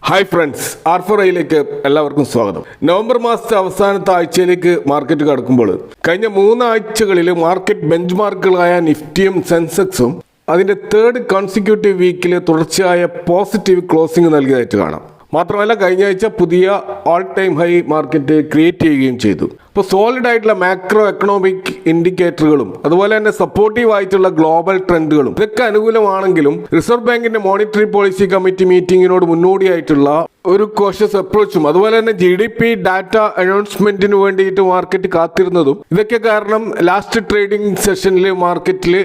Hi friends, R4iലേക്ക് എല്ലാവർക്കും സ്വാഗതം. November മാസത്തെ അവസാനത്തെ ആഴ്ചയിലേക്ക് മാർക്കറ്റ് കടക്കുമ്പോൾ കഴിഞ്ഞ 3 ആഴ്ചകളിൽ മാർക്കറ്റ് ബെഞ്ച് മാർക്കുകളായ നിഫ്റ്റിയും സെൻസെക്സും അതിൻ്റെ തേർഡ് കോൺസിക്യൂട്ടീവ് വീക്കിൽ തുടർച്ചയായ പോസിറ്റീവ് ക്ലോസിംഗ് നൽകിയതായിട്ട് കാണാം. മാത്രമല്ല കഴിഞ്ഞ ആഴ്ച പുതിയ all time high market create ചെയ്യുകയും ചെയ്തു. ഇപ്പോൾ സോളിഡ് ആയിട്ടുള്ള മാക്രോ എക്കണോമിക് ഇൻഡിക്കേറ്ററുകളും അതുപോലെ തന്നെ സപ്പോർട്ടീവ് ആയിട്ടുള്ള ഗ്ലോബൽ ട്രെൻഡുകളും ഇതൊക്കെ അനുകൂലമാണെങ്കിലും റിസർവ് ബാങ്കിന്റെ മോണിറ്ററി പോളിസി കമ്മിറ്റി മീറ്റിംഗിനോട് മുന്നോടിയായിട്ടുള്ള ഒരു കോഷ്യസ് അപ്രോച്ചും അതുപോലെ തന്നെ GDP ഡാറ്റ അനൗൺസ്മെന്റിന് വേണ്ടിയിട്ട് മാർക്കറ്റ് കാത്തിരുന്നതും ഇതൊക്കെ കാരണം ലാസ്റ്റ് ട്രേഡിംഗ് സെഷനിൽ മാർക്കറ്റിൽ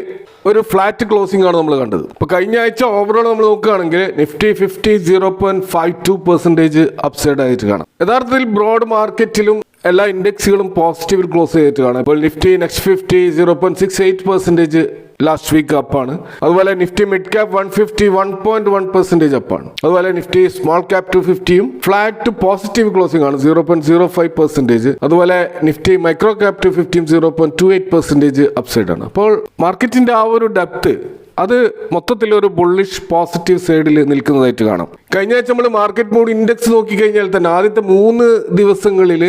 ഒരു ഫ്ലാറ്റ് ക്ലോസിംഗ് ആണ് നമ്മൾ കണ്ടത്. ഇപ്പോൾ കഴിഞ്ഞ ആഴ്ച ഓവറോൾ നമ്മൾ നോക്കുകയാണെങ്കിൽ നിഫ്റ്റി 50 0.52% അപ്സൈഡ് ആയിട്ട് കാണാം. യഥാർത്ഥത്തിൽ ബ്രോഡ് മാർക്കറ്റിലും എല്ലാ ഇൻഡെക്സുകളും പോസിറ്റീവിൽ ക്ലോസ് ചെയ്തിട്ട് കാണാം. ഇപ്പോൾ നിഫ്റ്റി നെക്സ്റ്റ് 50 0.68% ലാസ്റ്റ് വീക്ക് അപ്പാണ്. അതുപോലെ നിഫ്റ്റി മിഡ് ക്യാപ് 150 1.1% അപ്പാണ്. അതുപോലെ നിഫ്റ്റി സ്മോൾ ക്യാപ് 250യും ഫ്ലാറ്റ് ടു പോസിറ്റീവ് ക്ലോസിംഗ് ആണ് 0.05%. അതുപോലെ നിഫ്റ്റി മൈക്രോ ക്യാപ് 250യും 0.28% അപ്സൈഡ് ആണ്. അപ്പോൾ മാർക്കറ്റിന്റെ ആ ഒരു ഡെപ്ത് അത് മൊത്തത്തിൽ ഒരു ബുള്ളിഷ് പോസിറ്റീവ് സൈഡിൽ നിൽക്കുന്നതായിട്ട് കാണാം. കഴിഞ്ഞ ആഴ്ച നമ്മൾ മാർക്കറ്റ് മൂഡ് ഇൻഡെക്സ് നോക്കിക്കഴിഞ്ഞാൽ തന്നെ ആദ്യത്തെ 3 ദിവസങ്ങളിൽ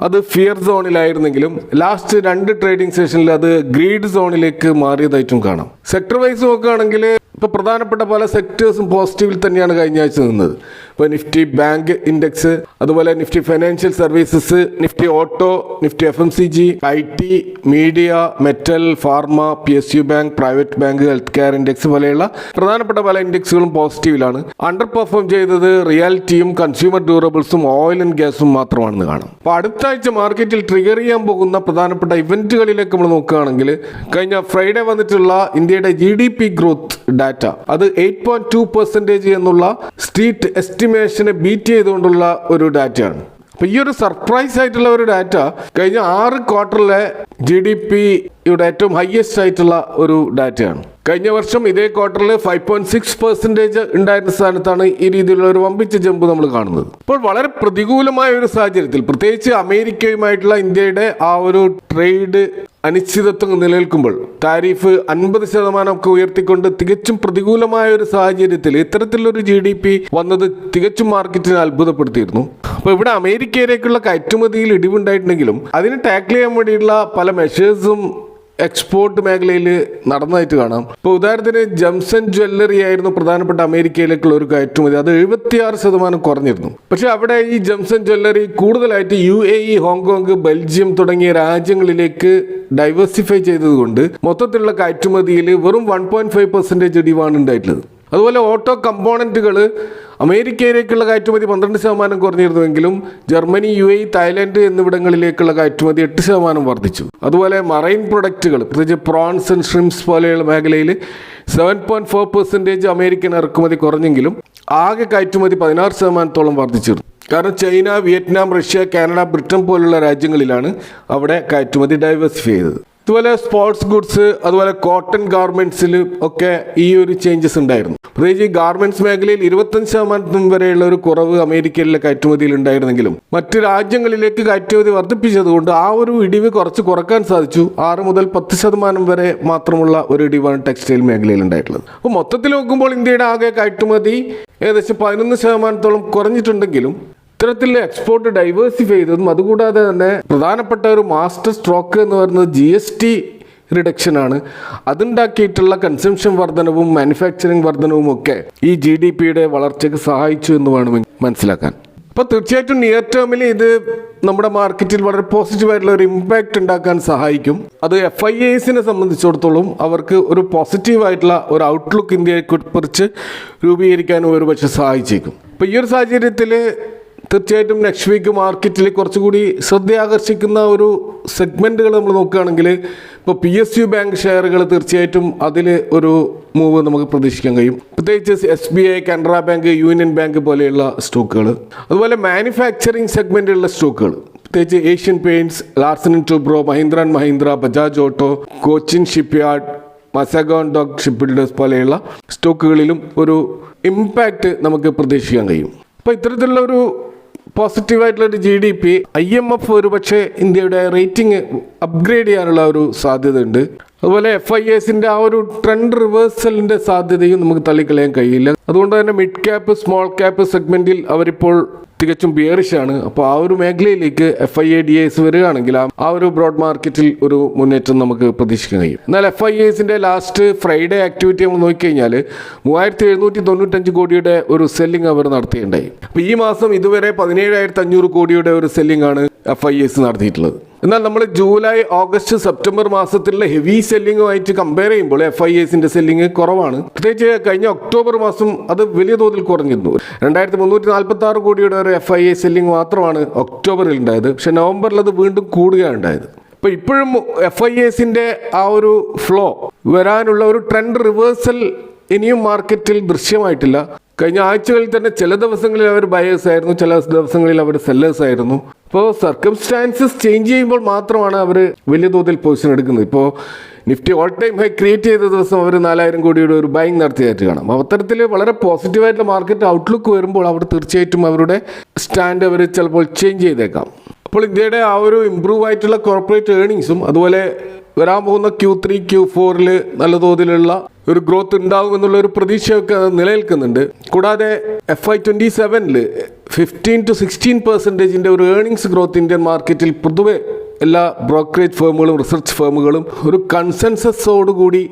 അത് ഫിയർ സോണിലായിരുന്നെങ്കിലും ലാസ്റ്റ് 2 ട്രേഡിംഗ് സെഷനിൽ അത് ഗ്രീഡ് സോണിലേക്ക് മാറിയതായിട്ടും കാണാം. സെക്ടർ വൈസ് നോക്കുകയാണെങ്കിൽ ഇപ്പോൾ പ്രധാനപ്പെട്ട പല സെക്ടേഴ്സും പോസിറ്റീവിൽ തന്നെയാണ് കഴിഞ്ഞ ആഴ്ച നിന്നത്. ഇപ്പോൾ നിഫ്റ്റി ബാങ്ക് ഇൻഡെക്സ്, അതുപോലെ Nifty financial services, Nifty auto, Nifty FMCG, IT, media, metal, pharma, PSU bank, private bank, health care index പോലെയുള്ള പ്രധാനപ്പെട്ട പല ഇൻഡെക്സുകളും പോസിറ്റീവിലാണ്. അണ്ടർ പെർഫോം ചെയ്തത് റിയാലിറ്റിയും കൺസ്യൂമർ ഡ്യൂറബിൾസും ഓയിൽ ആൻഡ് ഗ്യാസും മാത്രമാണെന്ന് കാണാം. അപ്പോൾ അടുത്ത ആഴ്ച മാർക്കറ്റിൽ ട്രിഗർ ചെയ്യാൻ പോകുന്ന പ്രധാനപ്പെട്ട ഇവന്റുകളിലേക്ക് നമ്മൾ നോക്കുകയാണെങ്കിൽ കഴിഞ്ഞ ഫ്രൈഡേ വന്നിട്ടുള്ള ഇന്ത്യയുടെ GDP ഗ്രോത്ത് ഡാറ്റ അത് 8.2% എന്നുള്ള സ്ട്രീറ്റ് എസ്റ്റിമേഷനെ ബീറ്റ് ചെയ്തുകൊണ്ടുള്ള ഒരു ഡാറ്റയാണ്. അപ്പോൾ ഈ ഒരു സർപ്രൈസ് ആയിട്ടുള്ള ഒരു ഡാറ്റ കഴിഞ്ഞ 6 ക്വാർട്ടറിലെ GDPയുടെ ഏറ്റവും ഹയസ്റ്റ് ആയിട്ടുള്ള ഒരു ഡാറ്റയാണ്. കഴിഞ്ഞ വർഷം ഇതേ ക്വാർട്ടറിൽ 5.6% ഉണ്ടായിരുന്ന സ്ഥാനത്താണ് ഈ രീതിയിലുള്ള ഒരു വമ്പിച്ച ജമ്പ് നമ്മൾ കാണുന്നത്. ഇപ്പോൾ വളരെ പ്രതികൂലമായ ഒരു സാഹചര്യത്തിൽ പ്രത്യേകിച്ച് അമേരിക്കയുമായിട്ടുള്ള ഇന്ത്യയുടെ ആ ഒരു ട്രേഡ് അനിശ്ചിതത്വം നിലനിൽക്കുമ്പോൾ താരിഫ് 50% ഒക്കെ ഉയർത്തിക്കൊണ്ട് തികച്ചും പ്രതികൂലമായ ഒരു സാഹചര്യത്തിൽ ഇത്തരത്തിലൊരു GDP വന്നത് തികച്ചും മാർക്കറ്റിനെ അത്ഭുതപ്പെടുത്തിയിരുന്നു. അപ്പോൾ ഇവിടെ അമേരിക്കയിലേക്കുള്ള കയറ്റുമതിയിൽ ഇടിവുണ്ടായിട്ടുണ്ടെങ്കിലും അതിന് ടാക്കിൾ ചെയ്യാൻ വേണ്ടിയിട്ടുള്ള പല മെഷേഴ്സും എക്സ്പോർട്ട് മേഖലയിൽ നടന്നതായിട്ട് കാണാം. ഇപ്പോൾ ഉദാഹരണത്തിന് ജംസൺ ജ്വല്ലറി ആയിരുന്നു പ്രധാനപ്പെട്ട അമേരിക്കയിലേക്കുള്ള ഒരു കയറ്റുമതി. അത് 76% കുറഞ്ഞിരുന്നു. പക്ഷെ അവിടെ ഈ ജംസൺ ജ്വല്ലറി കൂടുതലായിട്ട് UAE, ഹോങ്കോങ്, ബെൽജിയം തുടങ്ങിയ രാജ്യങ്ങളിലേക്ക് ഡൈവേഴ്സിഫൈ ചെയ്തതുകൊണ്ട് മൊത്തത്തിലുള്ള കയറ്റുമതിയിൽ വെറും 1.5% ഇടിവാണ് ഉണ്ടായിട്ടുള്ളത്. അതുപോലെ ഓട്ടോ കമ്പോണന്റുകൾ അമേരിക്കയിലേക്കുള്ള കയറ്റുമതി 12% കുറഞ്ഞിരുന്നുവെങ്കിലും ജർമ്മനി, UAE, തായ്ലാൻഡ് എന്നിവിടങ്ങളിലേക്കുള്ള കയറ്റുമതി 8% വർദ്ധിച്ചു. അതുപോലെ മറൈൻ പ്രൊഡക്റ്റുകൾ പ്രത്യേകിച്ച് പ്രോൺസ് ആൻഡ് ഷ്രിംസ് പോലെയുള്ള മേഖലയിൽ 7.4% അമേരിക്കൻ ഇറക്കുമതി കുറഞ്ഞെങ്കിലും ആകെ കയറ്റുമതി 16% വർദ്ധിച്ചിരുന്നു. കാരണം China, Vietnam, Russia, Canada, Britain പോലുള്ള രാജ്യങ്ങളിലാണ് അവിടെ കയറ്റുമതി ഡൈവേഴ്സിഫൈ ചെയ്തത്. അതുപോലെ സ്പോർട്സ് ഗുഡ്സ്, അതുപോലെ കോട്ടൺ ഗാർമെന്റ്സിൽ ഒക്കെ ഈ ഒരു ചേഞ്ചസ് ഉണ്ടായിരുന്നു. പ്രത്യേകിച്ച് ഗാർമെന്റ്സ് മേഖലയിൽ 25% വരെയുള്ള ഒരു കുറവ് അമേരിക്കയിലെ കയറ്റുമതിയിൽ ഉണ്ടായിരുന്നെങ്കിലും മറ്റ് രാജ്യങ്ങളിലേക്ക് കയറ്റുമതി വർദ്ധിപ്പിച്ചതുകൊണ്ട് ആ ഒരു ഇടിവ് കുറക്കാൻ സാധിച്ചു. 6 മുതൽ 10% വരെ മാത്രമുള്ള ഒരു ഇടിവാണ് ടെക്സ്റ്റൈൽ മേഖലയിൽ ഉണ്ടായിട്ടുള്ളത്. അപ്പോൾ മൊത്തത്തിൽ നോക്കുമ്പോൾ ഇന്ത്യയുടെ ആകെ കയറ്റുമതി ഏകദേശം 11% കുറഞ്ഞിട്ടുണ്ടെങ്കിലും ഇത്തരത്തിൽ എക്സ്പോർട്ട് ഡൈവേഴ്സിഫൈ ചെയ്തതും അതുകൂടാതെ തന്നെ പ്രധാനപ്പെട്ട ഒരു മാസ്റ്റർ സ്ട്രോക്ക് എന്ന് പറയുന്നത് GST റിഡക്ഷൻ ആണ്. അതുണ്ടാക്കിയിട്ടുള്ള കൺസംഷൻ വർധനവും മാനുഫാക്ചറിങ് വർധനവും ഒക്കെ ഈ GDPയുടെ വളർച്ചയ്ക്ക് സഹായിച്ചു എന്ന് വേണം മനസ്സിലാക്കാൻ. അപ്പോൾ തീർച്ചയായിട്ടും നിയർ ടേമിൽ ഇത് നമ്മുടെ മാർക്കറ്റിൽ വളരെ പോസിറ്റീവായിട്ടുള്ള ഒരു ഇമ്പാക്റ്റ് ഉണ്ടാക്കാൻ സഹായിക്കും. അത് FIISനെ സംബന്ധിച്ചിടത്തോളം അവർക്ക് ഒരു പോസിറ്റീവായിട്ടുള്ള ഒരു ഔട്ട്ലുക്ക് ഇന്ത്യയെക്കുറിച്ച് രൂപീകരിക്കാനും ഒരു പക്ഷേ സഹായിച്ചേക്കും. അപ്പോൾ ഈ ഒരു സാഹചര്യത്തിൽ തീർച്ചയായിട്ടും നെക്സ്റ്റ് വീക്ക് മാർക്കറ്റിൽ കുറച്ചുകൂടി ശ്രദ്ധയാകർഷിക്കുന്ന ഒരു സെഗ്മെൻറ്റുകൾ നമ്മൾ നോക്കുകയാണെങ്കിൽ ഇപ്പോൾ PSU ബാങ്ക് ഷെയറുകൾ തീർച്ചയായിട്ടും അതിൽ ഒരു മൂവ് നമുക്ക് പ്രതീക്ഷിക്കാൻ കഴിയും. പ്രത്യേകിച്ച് SBI, Canara bank, union bank പോലെയുള്ള സ്റ്റോക്കുകൾ. അതുപോലെ മാനുഫാക്ചറിങ് സെഗ്മെൻറ്റിലുള്ള സ്റ്റോക്കുകൾ പ്രത്യേകിച്ച് Asian Paints, Larsen and Toubro, Mahindra and Mahindra, Bajaj auto, Cochin shipyard, Mazagon dock ship builders പോലെയുള്ള സ്റ്റോക്കുകളിലും ഒരു ഇമ്പാക്റ്റ് നമുക്ക് പ്രതീക്ഷിക്കാൻ കഴിയും. അപ്പോൾ ഇത്തരത്തിലുള്ള ഒരു പോസിറ്റീവായിട്ടുള്ളൊരു GDP, IMF ഒരു പക്ഷേ ഇന്ത്യയുടെ റേറ്റിംഗ് അപ്ഗ്രേഡ് ചെയ്യാനുള്ള ഒരു സാധ്യതയുണ്ട്. അതുപോലെ FIAസിൻ്റെ ആ ഒരു ട്രെൻഡ് റിവേഴ്സലിൻ്റെ സാധ്യതയും നമുക്ക് തള്ളിക്കളയാൻ കഴിയില്ല. അതുകൊണ്ട് തന്നെ മിഡ് ക്യാപ്പ് സ്മോൾ ക്യാപ്പ് സെഗ്മെൻറ്റിൽ അവരിപ്പോൾ തികച്ചും ബിയറിഷാണ്. അപ്പോൾ ആ ഒരു മേഖലയിലേക്ക് FIA-DAS വരികയാണെങ്കിൽ ആ ഒരു ബ്രോഡ് മാർക്കറ്റിൽ ഒരു മുന്നേറ്റം നമുക്ക് പ്രതീക്ഷിക്കാൻ കഴിയും. എന്നാൽ FIAസിൻ്റെ ലാസ്റ്റ് ഫ്രൈഡേ ആക്ടിവിറ്റി നമ്മൾ നോക്കിക്കഴിഞ്ഞാൽ 3795 കോടിയുടെ ഒരു സെല്ലിംഗ് അവർ നടത്തിയിട്ടുണ്ടായി. അപ്പോൾ ഈ മാസം ഇതുവരെ 17,500 കോടിയുടെ ഒരു സെല്ലിംഗ് ആണ് FIAs നടത്തിയിട്ടുള്ളത്. എന്നാൽ നമ്മൾ ജൂലൈ, ഓഗസ്റ്റ്, സെപ്റ്റംബർ മാസത്തിലുള്ള ഹെവി സെല്ലിങ്ങുമായിട്ട് കമ്പയർ ചെയ്യുമ്പോൾ FIAസിൻ്റെ സെല്ലിംഗ് കുറവാണ്. പ്രത്യേകിച്ച് കഴിഞ്ഞ ഒക്ടോബർ മാസം അത് വലിയ തോതിൽ കുറഞ്ഞിരുന്നു. 2346 കോടിയുടെ ഒരു FIA സെല്ലിംഗ് മാത്രമാണ് ഒക്ടോബറിൽ ഉണ്ടായത്. പക്ഷെ നവംബറിൽ അത് വീണ്ടും കൂടുകയാണ് ഉണ്ടായത്. അപ്പോൾ ഇപ്പോഴും FIAസിൻ്റെ ആ ഒരു ഫ്ലോ വരാനുള്ള ഒരു ട്രെൻഡ് റിവേഴ്സൽ ഇനിയും മാർക്കറ്റിൽ ദൃശ്യമായിട്ടില്ല. കഴിഞ്ഞ ആഴ്ചകളിൽ തന്നെ ചില ദിവസങ്ങളിൽ അവർ ബയേഴ്സ് ആയിരുന്നു, ചില ദിവസങ്ങളിൽ അവർ സെല്ലേഴ്സ് ആയിരുന്നു. അപ്പോൾ സർക്കംസ്റ്റാൻസസ് ചേഞ്ച് ചെയ്യുമ്പോൾ മാത്രമാണ് അവർ വലിയ തോതിൽ പൊസിഷൻ എടുക്കുന്നത്. ഇപ്പോൾ Nifty all time high create ചെയ്ത ദിവസം അവർ 4000 കോടിയുടെ ഒരു ബൈങ് നടത്തിയായിട്ട് കാണാം. അത്തരത്തിൽ വളരെ പോസിറ്റീവായിട്ടുള്ള മാർക്കറ്റ് ഔട്ട്ലുക്ക് വരുമ്പോൾ അവർ തീർച്ചയായിട്ടും അവരുടെ സ്റ്റാൻഡ് അവർ ചിലപ്പോൾ ചേഞ്ച് ചെയ്തേക്കാം. അപ്പോൾ ഇന്ത്യയുടെ ആ ഒരു ഇമ്പ്രൂവ് ആയിട്ടുള്ള കോർപ്പറേറ്റ് ഏർണിങ്സും അതുപോലെ വരാൻ പോകുന്ന Q3, Q4 നല്ല തോതിലുള്ള ഒരു ഗ്രോത്ത് ഉണ്ടാകും എന്നുള്ള ഒരു പ്രതീക്ഷയൊക്കെ നിലനിൽക്കുന്നുണ്ട്. കൂടാതെ FY27 15 to 16% ഒരു ഏർണിങ്സ് ഗ്രോത്ത് ഇന്ത്യൻ മാർക്കറ്റിൽ പൊതുവെ എല്ലാ ബ്രോക്കറേജ് ഫേമുകളും റിസർച്ച് ഫേമുകളും ഒരു കൺസെൻസസോടുകൂടി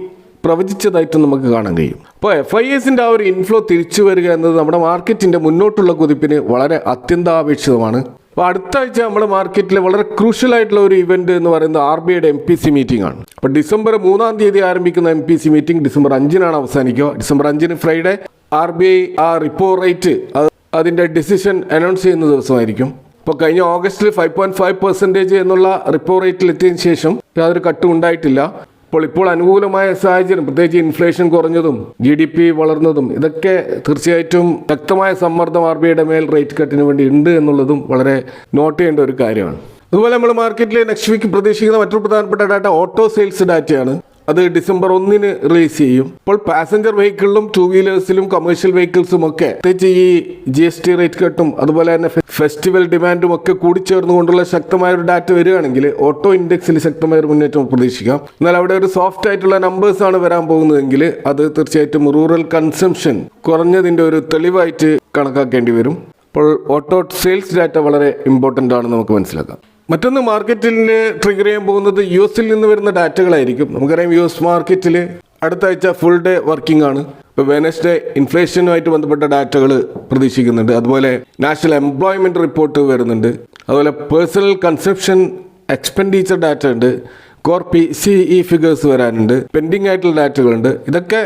പ്രവചിച്ചതായിട്ട് നമുക്ക് കാണാൻ കഴിയും. അപ്പോൾ FIAസിൻ്റെ ആ ഒരു ഇൻഫ്ലോ തിരിച്ചു വരിക എന്നത് നമ്മുടെ മാർക്കറ്റിൻ്റെ മുന്നോട്ടുള്ള കുതിപ്പിന് വളരെ അത്യന്താപേക്ഷിതമാണ്. അപ്പോൾ അടുത്ത ആഴ്ച നമ്മുടെ മാർക്കറ്റിൽ വളരെ ക്രൂഷ്യൽ ആയിട്ടുള്ള ഒരു ഇവന്റ് എന്ന് പറയുന്നത് RBIയുടെ MPC മീറ്റിംഗ് ആണ്. അപ്പോൾ ഡിസംബർ 3-ാം തീയതി ആരംഭിക്കുന്ന MPC മീറ്റിംഗ് ഡിസംബർ 5-നാണ് അവസാനിക്കുക. ഡിസംബർ 5-ന് ഫ്രൈഡേ RBI ആ റിപ്പോ റേറ്റ് അതിൻ്റെ ഡിസിഷൻ അനൗൺസ് ചെയ്യുന്ന ദിവസമായിരിക്കും. ഇപ്പോൾ കഴിഞ്ഞ ഓഗസ്റ്റിൽ 5.5% എന്നുള്ള റിപ്പോ റേറ്റിൽ എത്തിയതിനു ശേഷം യാതൊരു കട്ടും ഉണ്ടായിട്ടില്ല. ഇപ്പോൾ അനുകൂലമായ സാഹചര്യം, പ്രത്യേകിച്ച് ഇൻഫ്ലേഷൻ കുറഞ്ഞതും GDP വളർന്നതും ഇതൊക്കെ തീർച്ചയായിട്ടും ശക്തമായ സമ്മർദ്ദം RBIയുടെ മേൽ റേറ്റ് കട്ടിന് വേണ്ടി ഉണ്ട് എന്നുള്ളതും വളരെ നോട്ട് ചെയ്യേണ്ട ഒരു കാര്യമാണ്. അതുപോലെ നമ്മൾ മാർക്കറ്റിൽ നെക്സ്റ്റ് വീക്ക് പ്രതീക്ഷിക്കുന്ന മറ്റൊരു പ്രധാനപ്പെട്ട ഡാറ്റ ഓട്ടോ സെയിൽസ് ഡാറ്റയാണ്. അത് ഡിസംബർ 1-ന് റിലീസ് ചെയ്യും. ഇപ്പോൾ പാസഞ്ചർ വെഹിക്കിളിലും 2 വീലേഴ്സിലും കമേഴ്ഷ്യൽ വെഹിക്കിൾസും ഒക്കെ പ്രത്യേകിച്ച് ഈ GST റേറ്റ് കട്ടും അതുപോലെ തന്നെ ഫെസ്റ്റിവൽ ഡിമാൻഡും ഒക്കെ കൂടിച്ചേർന്നുകൊണ്ടുള്ള ശക്തമായ ഒരു ഡാറ്റ വരികയാണെങ്കിൽ ഓട്ടോ ഇൻഡെക്സിൽ ശക്തമായ ഒരു മുന്നേറ്റം പ്രതീക്ഷിക്കാം. എന്നാൽ അവിടെ ഒരു സോഫ്റ്റ് ആയിട്ടുള്ള നമ്പേഴ്സാണ് വരാൻ പോകുന്നതെങ്കിൽ അത് തീർച്ചയായിട്ടും റൂറൽ കൺസംഷൻ കുറഞ്ഞതിൻ്റെ ഒരു തെളിവായിട്ട് കണക്കാക്കേണ്ടി വരും. അപ്പോൾ ഓട്ടോ സെയിൽസ് ഡാറ്റ വളരെ ഇമ്പോർട്ടൻ്റ് ആണെന്ന് നമുക്ക് മനസ്സിലാക്കാം. മറ്റൊന്ന് മാർക്കറ്റിൽ ട്രിഗർ ചെയ്യാൻ പോകുന്നത് US-ൽ നിന്ന് വരുന്ന ഡാറ്റകളായിരിക്കും. നമുക്കറിയാം US മാർക്കറ്റിൽ അടുത്ത ആഴ്ച ഫുൾ ഡേ വർക്കിംഗ് ആണ്. ഇപ്പോൾ വെനസ്ഡേ ഇൻഫ്ലേഷനുമായിട്ട് ബന്ധപ്പെട്ട ഡാറ്റകൾ പ്രതീക്ഷിക്കുന്നുണ്ട്. അതുപോലെ നാഷണൽ എംപ്ലോയ്മെൻറ്റ് റിപ്പോർട്ട് വരുന്നുണ്ട്. അതുപോലെ പേഴ്സണൽ കൺസംപ്ഷൻ എക്സ്പെൻഡിച്ചർ ഡാറ്റ ഉണ്ട്. കോർ PCE ഫിഗേഴ്സ് വരാനുണ്ട്. പെൻഡിങ് ആയിട്ടുള്ള ഡാറ്റകളുണ്ട്. ഇതൊക്കെ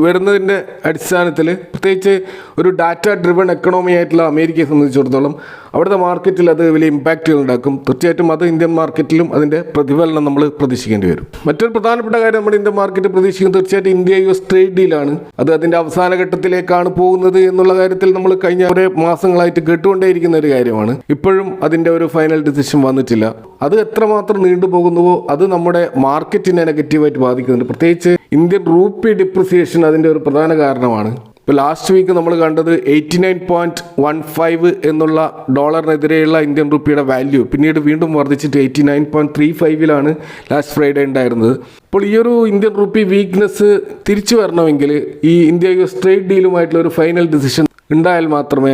വരുന്നതിൻ്റെ അടിസ്ഥാനത്തിൽ പ്രത്യേകിച്ച് ഒരു ഡാറ്റ ഡ്രിവൺ എക്കണോമി ആയിട്ടുള്ള അമേരിക്കയെ സംബന്ധിച്ചിടത്തോളം അവിടുത്തെ മാർക്കറ്റിൽ അത് വലിയ ഇമ്പാക്റ്റുകൾ ഉണ്ടാക്കും. തീർച്ചയായിട്ടും അത് ഇന്ത്യൻ മാർക്കറ്റിലും അതിൻ്റെ പ്രതിഫലനം നമ്മൾ പ്രതീക്ഷിക്കേണ്ടി വരും. മറ്റൊരു പ്രധാനപ്പെട്ട കാര്യം നമ്മുടെ ഇന്ത്യൻ മാർക്കറ്റ് പ്രതീക്ഷിക്കുന്നത് തീർച്ചയായിട്ടും India-US ട്രേഡ് ഡീലാണ്. അത് അതിൻ്റെ അവസാന ഘട്ടത്തിലേക്കാണ് പോകുന്നത് എന്നുള്ള കാര്യത്തിൽ നമ്മൾ കഴിഞ്ഞ കുറേ മാസങ്ങളായിട്ട് കേട്ടുകൊണ്ടേയിരിക്കുന്ന ഒരു കാര്യമാണ്. ഇപ്പോഴും അതിൻ്റെ ഒരു ഫൈനൽ ഡിസിഷൻ വന്നിട്ടില്ല. അത് എത്രമാത്രം നീണ്ടുപോകുന്നുവോ അത് നമ്മുടെ മാർക്കറ്റിനെ നെഗറ്റീവായിട്ട് ബാധിക്കുന്നുണ്ട്. പ്രത്യേകിച്ച് ഇന്ത്യൻ റൂപ്പി ഡിപ്രിസിയേഷൻ അതിൻ്റെ ഒരു പ്രധാന കാരണമാണ്. ഇപ്പോൾ ലാസ്റ്റ് വീക്ക് നമ്മൾ കണ്ടത് 89.15 എന്നുള്ള ഡോളറിനെതിരെയുള്ള ഇന്ത്യൻ റുപ്പിയുടെ വാല്യൂ പിന്നീട് വീണ്ടും വർദ്ധിച്ചിട്ട് 89.35 ലാസ്റ്റ് ഫ്രൈഡേ ഉണ്ടായിരുന്നത്. അപ്പോൾ ഈ ഒരു ഇന്ത്യൻ റുപ്പി വീക്ക്നെസ് തിരിച്ചു വരണമെങ്കിൽ ഈ India-US ട്രേഡ് ഡീലുമായിട്ടുള്ള ഒരു ഫൈനൽ ഡിസിഷൻ ഉണ്ടായാൽ മാത്രമേ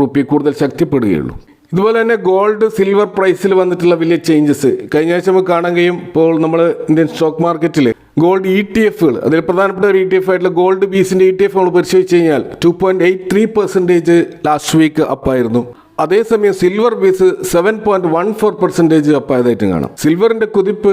റുപ്പി കൂടുതൽ ശക്തിപ്പെടുകയുള്ളൂ. ഇതുപോലെ തന്നെ ഗോൾഡ്, സിൽവർ പ്രൈസിൽ വന്നിട്ടുള്ള വലിയ ചേഞ്ചസ് കഴിഞ്ഞ ആഴ്ച നമുക്ക് കാണാൻ കഴിയും. ഇപ്പോൾ നമ്മൾ ഇന്ത്യൻ സ്റ്റോക്ക് മാർക്കറ്റിൽ ഗോൾഡ് ETF-കൾ അതിൽ പ്രധാനപ്പെട്ട ഒരു ETF ആയിട്ടുള്ള ഗോൾഡ് ബീസിൻ്റെ ETF നമ്മൾ പരിശോധിച്ച് കഴിഞ്ഞാൽ 2.83% ലാസ്റ്റ് വീക്ക് അപ്പായിരുന്നു. അതേസമയം സിൽവർ ബീസ് 7.14% അപ്പായതായിട്ടും കാണാം. സിൽവറിൻ്റെ കുതിപ്പ്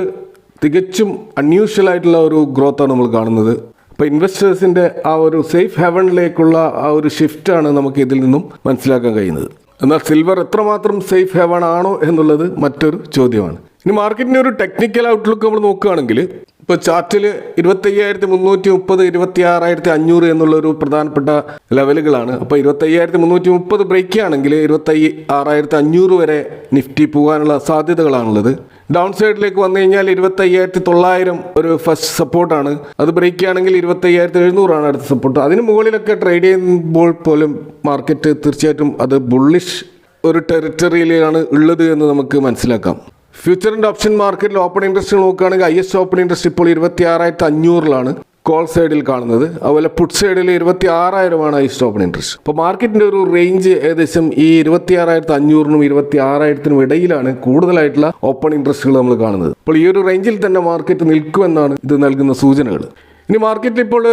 തികച്ചും അൺയൂഷ്വൽ ആയിട്ടുള്ള ഒരു ഗ്രോത്താണ് നമ്മൾ കാണുന്നത്. അപ്പോൾ ഇൻവെസ്റ്റേഴ്സിൻ്റെ ആ ഒരു സേഫ് ഹെവണിലേക്കുള്ള ആ ഒരു ഷിഫ്റ്റാണ് നമുക്ക് ഇതിൽ നിന്നും മനസ്സിലാക്കാൻ കഴിയുന്നത്. എന്നാൽ സിൽവർ എത്രമാത്രം സേഫ് ഹെവൺ ആണോ എന്നുള്ളത് മറ്റൊരു ചോദ്യമാണ്. ഇനി മാർക്കറ്റിൻ്റെ ഒരു ടെക്നിക്കൽ ഔട്ട്ലുക്ക് നമ്മൾ നോക്കുകയാണെങ്കിൽ ഇപ്പോൾ ചാർട്ടിൽ 25,330, 26,500 എന്നുള്ളൊരു പ്രധാനപ്പെട്ട ലെവലുകളാണ്. അപ്പോൾ 25,330 ബ്രേക്ക് ആണെങ്കിൽ 26,500 വരെ നിഫ്റ്റി പോകാനുള്ള സാധ്യതകളാണുള്ളത്. ഡൗൺ സൈഡിലേക്ക് വന്നു കഴിഞ്ഞാൽ 25,900 ഒരു ഫസ്റ്റ് സപ്പോർട്ടാണ്. അത് ബ്രേക്ക് ആണെങ്കിൽ 25,700 അടുത്ത സപ്പോർട്ട്. അതിന് മുകളിലൊക്കെ ട്രേഡ് ചെയ്യുമ്പോൾ പോലും മാർക്കറ്റ് തീർച്ചയായിട്ടും അത് ബുള്ളിഷ് ഒരു ടെറിട്ടറിയിലാണ് ഉള്ളത് എന്ന് നമുക്ക് മനസ്സിലാക്കാം. ഫ്യൂച്ചർ ആൻഡ് ഓപ്ഷൻ മാർക്കറ്റിൽ ഓപ്പൺ ഇൻട്രസ്റ്റ് നോക്കുകയാണെങ്കിൽ ഹൈയസ്റ്റ് ഓപ്പൺ ഇൻട്രസ്റ്റ് ഇപ്പോൾ 26,500 കോൾ സൈഡിൽ കാണുന്നത്. അതുപോലെ പുട്ട് സൈഡിൽ 26,000 ഹൈയസ്റ്റ് ഓപ്പൺ ഇൻട്രസ്റ്റ്. അപ്പോൾ മാർക്കറ്റിൻ്റെ ഒരു റേഞ്ച് ഏകദേശം ഈ 26,500-നും 26,000-നും ഇടയിലാണ് കൂടുതലായിട്ടുള്ള ഓപ്പൺ ഇൻട്രസ്റ്റുകൾ നമ്മൾ കാണുന്നത്. അപ്പോൾ ഈ ഒരു റേഞ്ചിൽ തന്നെ മാർക്കറ്റ് നിൽക്കുമെന്നാണ് ഇത് നൽകുന്ന സൂചനകൾ. ഇനി മാർക്കറ്റിൽ ഇപ്പോൾ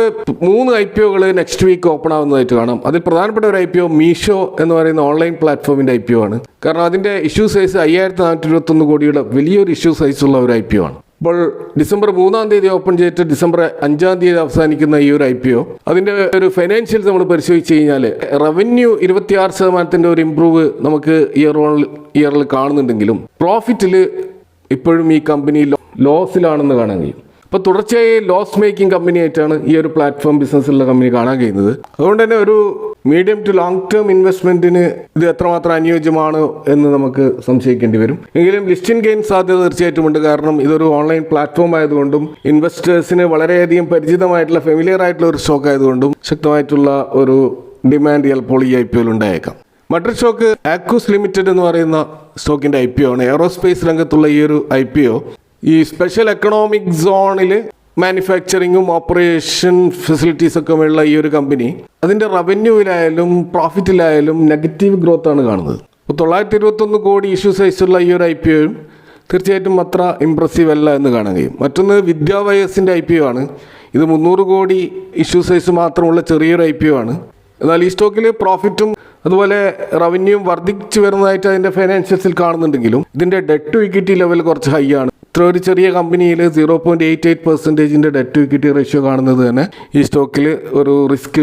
3 IPOകൾ നെക്സ്റ്റ് വീക്ക് ഓപ്പൺ ആവുന്നതായിട്ട് കാണാം. അതിൽ പ്രധാനപ്പെട്ട ഒരു IPO മീഷോ എന്ന് പറയുന്ന ഓൺലൈൻ പ്ലാറ്റ്ഫോമിൻ്റെ IPO ആണ്. കാരണം അതിൻ്റെ ഇഷ്യൂ സൈസ് 5,421 കോടിയുടെ വലിയൊരു ഇഷ്യൂ സൈസുള്ള ഒരു IPO ആണ്. ഇപ്പോൾ ഡിസംബർ 3 ഓപ്പൺ ചെയ്തിട്ട് ഡിസംബർ 5 അവസാനിക്കുന്ന ഈ ഒരു IPO അതിൻ്റെ ഒരു ഫൈനാൻഷ്യൽസ് നമ്മൾ പരിശോധിച്ച് കഴിഞ്ഞാൽ റവന്യൂ 26% ഒരു ഇംപ്രൂവ് നമുക്ക് ഇയറിൽ കാണുന്നുണ്ടെങ്കിലും പ്രോഫിറ്റിൽ ഇപ്പോഴും ഈ കമ്പനി ലോസിലാണെന്ന് കാണാൻ കഴിയും. അപ്പോൾ തുടർച്ചയായി ലോസ് മേക്കിംഗ് കമ്പനി ആയിട്ടാണ് ഈ ഒരു പ്ലാറ്റ്ഫോം ബിസിനസ്സുള്ള കമ്പനി കാണാൻ കഴിയുന്നത്. അതുകൊണ്ട് തന്നെ ഒരു മീഡിയം ടു ലോങ് ടേം ഇൻവെസ്റ്റ്മെന്റിന് ഇത് എത്രമാത്രം അനുയോജ്യമാണ് എന്ന് നമുക്ക് സംശയിക്കേണ്ടി വരും. എങ്കിലും ലിസ്റ്റിംഗ് ഗെയിൻ സാധ്യത തീർച്ചയായിട്ടും ഉണ്ട്. കാരണം ഇതൊരു ഓൺലൈൻ പ്ലാറ്റ്ഫോം ആയതുകൊണ്ടും ഇൻവെസ്റ്റേഴ്സിന് വളരെയധികം പരിചിതമായിട്ടുള്ള ഫെമിലിയർ ആയിട്ടുള്ള ഒരു സ്റ്റോക്ക് ആയതുകൊണ്ടും ശക്തമായിട്ടുള്ള ഒരു ഡിമാൻഡ് ചിലപ്പോൾ ഈ IPOയിൽ ഉണ്ടായേക്കാം. മറ്റൊരു സ്റ്റോക്ക് ആക്കൂസ് ലിമിറ്റഡ് എന്ന് പറയുന്ന സ്റ്റോക്കിന്റെ IPO ആണ്. എയറോസ്പേസ് രംഗത്തുള്ള ഈ ഒരു IPO ഈ സ്പെഷ്യൽ എക്കണോമിക് സോണിൽ മാനുഫാക്ചറിങ്ങും ഓപ്പറേഷൻ ഫെസിലിറ്റീസ് ഒക്കെ ഉള്ള ഈ ഒരു കമ്പനി അതിൻ്റെ റവന്യൂവിലായാലും പ്രോഫിറ്റിലായാലും നെഗറ്റീവ് ഗ്രോത്ത് ആണ് കാണുന്നത്. അപ്പോൾ 921 കോടി ഇഷ്യൂ സൈസുള്ള ഈ ഒരു IPOയും തീർച്ചയായിട്ടും അത്ര ഇംപ്രസീവ് അല്ല എന്ന് കാണാൻ കഴിയും. മറ്റൊന്ന് വിദ്യാവയസിൻ്റെ IPO ആണ്. ഇത് 300 കോടി ഇഷ്യൂ സൈസ് മാത്രമുള്ള ചെറിയൊരു IPO ആണ്. എന്നാൽ ഈ സ്റ്റോക്കിൽ പ്രോഫിറ്റും അതുപോലെ റവന്യൂവും വർദ്ധിച്ചു വരുന്നതായിട്ട് അതിൻ്റെ ഫൈനാൻഷ്യൽസിൽ കാണുന്നുണ്ടെങ്കിലും ഇതിൻ്റെ ഡെറ്റ് ടു ഇക്വിറ്റി ലെവൽ കുറച്ച് ഹൈ ആണ്. ഇത്ര ഒരു ചെറിയ കമ്പനിയിൽ 0.88% ഡെറ്റ് ടു ഇക്വിറ്റി റേഷ്യോ കാണുന്നത് തന്നെ ഈ സ്റ്റോക്കിൽ ഒരു റിസ്ക്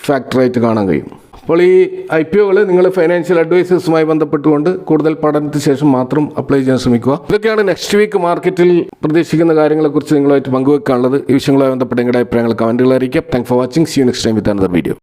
ഫാക്ടറായിട്ട് കാണാൻ കഴിയും. അപ്പോൾ ഈ IPOകൾ നിങ്ങൾ ഫൈനാൻഷ്യൽ അഡ്വൈസേഴ്സുമായി ബന്ധപ്പെട്ടുകൊണ്ട് കൂടുതൽ പഠനത്തിന് ശേഷം മാത്രം അപ്ലൈ ചെയ്യാൻ ശ്രമിക്കുക. ഇതൊക്കെയാണ് നെക്സ്റ്റ് വീക്ക് മാർക്കറ്റിൽ പ്രതീക്ഷിക്കുന്ന കാര്യങ്ങളെക്കുറിച്ച് നിങ്ങളുമായിട്ട് പങ്കുവെക്കാനുള്ളത്. ഈ വിഷയങ്ങളുമായി ബന്ധപ്പെട്ട നിങ്ങളുടെ അഭിപ്രായങ്ങൾ കമൻറ്റുകൾ അറിയിക്കാം. Thanks for watching. See you next time with another video.